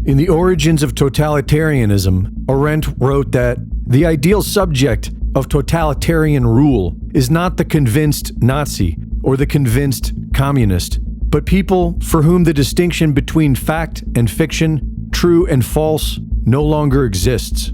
In The Origins of Totalitarianism, Arendt wrote that the ideal subject of totalitarian rule is not the convinced Nazi or the convinced communist, but people for whom the distinction between fact and fiction, true and false, no longer exists.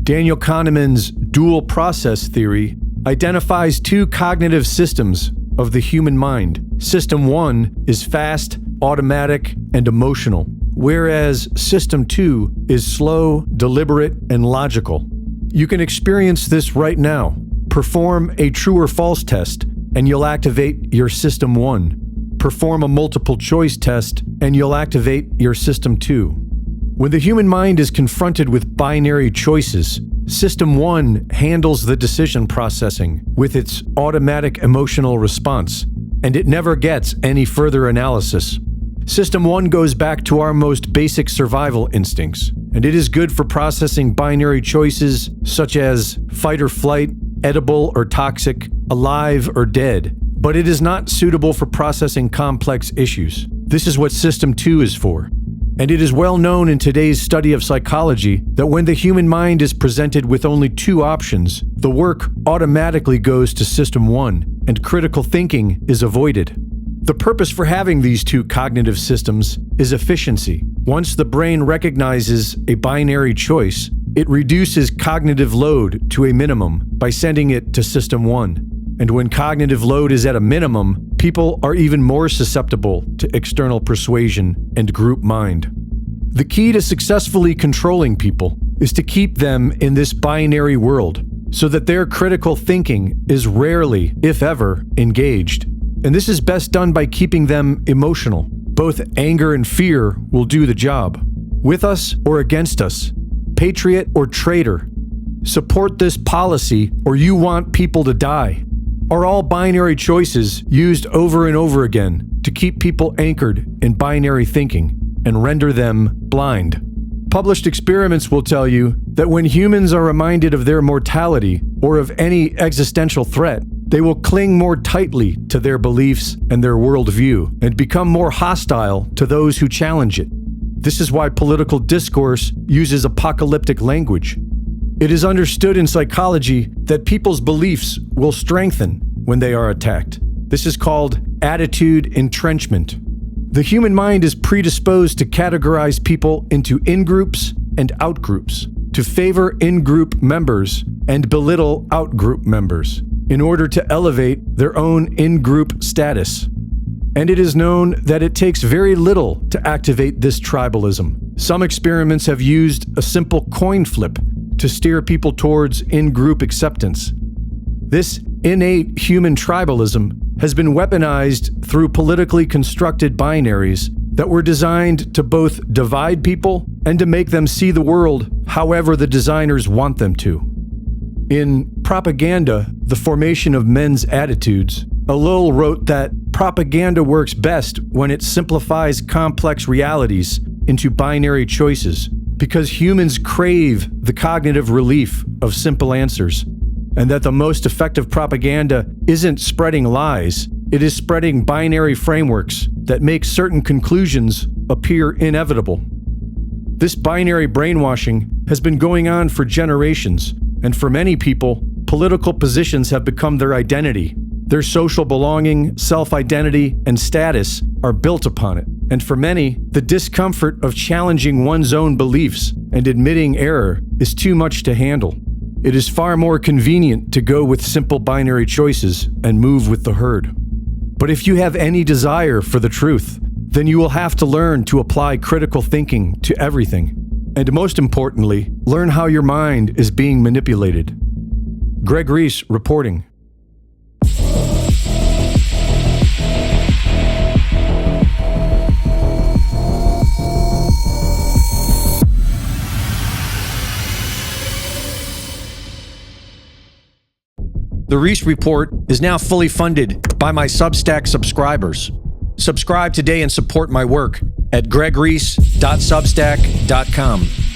Daniel Kahneman's dual process theory identifies two cognitive systems of the human mind. System 1 is fast, automatic, and emotional, whereas System 2 is slow, deliberate, and logical. You can experience this right now. Perform a true or false test, and you'll activate your System 1. Perform a multiple choice test, and you'll activate your System 2. When the human mind is confronted with binary choices, System 1 handles the decision processing with its automatic emotional response, and it never gets any further analysis. System 1 goes back to our most basic survival instincts, and it is good for processing binary choices such as fight or flight, edible or toxic, alive or dead, but it is not suitable for processing complex issues. This is what System 2 is for. And it is well known in today's study of psychology that when the human mind is presented with only two options, the work automatically goes to System 1, and critical thinking is avoided. The purpose for having these two cognitive systems is efficiency. Once the brain recognizes a binary choice, it reduces cognitive load to a minimum by sending it to System 1. And when cognitive load is at a minimum, people are even more susceptible to external persuasion and group mind. The key to successfully controlling people is to keep them in this binary world so that their critical thinking is rarely, if ever, engaged. And this is best done by keeping them emotional. Both anger and fear will do the job. With us or against us, patriot or traitor, support this policy or you want people to die, are all binary choices used over and over again to keep people anchored in binary thinking and render them blind. Published experiments will tell you that when humans are reminded of their mortality or of any existential threat, they will cling more tightly to their beliefs and their worldview and become more hostile to those who challenge it. This is why political discourse uses apocalyptic language. It is understood in psychology that people's beliefs will strengthen when they are attacked. This is called attitude entrenchment. The human mind is predisposed to categorize people into in-groups and out-groups, to favor in-group members and belittle out-group members in order to elevate their own in-group status. And it is known that it takes very little to activate this tribalism. Some experiments have used a simple coin flip to steer people towards in-group acceptance. This innate human tribalism has been weaponized through politically constructed binaries that were designed to both divide people and to make them see the world however the designers want them to. In Propaganda, the Formation of Men's Attitudes, Ellul wrote that propaganda works best when it simplifies complex realities into binary choices, because humans crave the cognitive relief of simple answers, and that the most effective propaganda isn't spreading lies, it is spreading binary frameworks that make certain conclusions appear inevitable. This binary brainwashing has been going on for generations, and for many people, political positions have become their identity. Their social belonging, self-identity, and status are built upon it. And for many, the discomfort of challenging one's own beliefs and admitting error is too much to handle. It is far more convenient to go with simple binary choices and move with the herd. But if you have any desire for the truth, then you will have to learn to apply critical thinking to everything. And most importantly, learn how your mind is being manipulated. Greg Reese reporting. The Reese Report is now fully funded by my Substack subscribers. Subscribe today and support my work at gregreese.substack.com.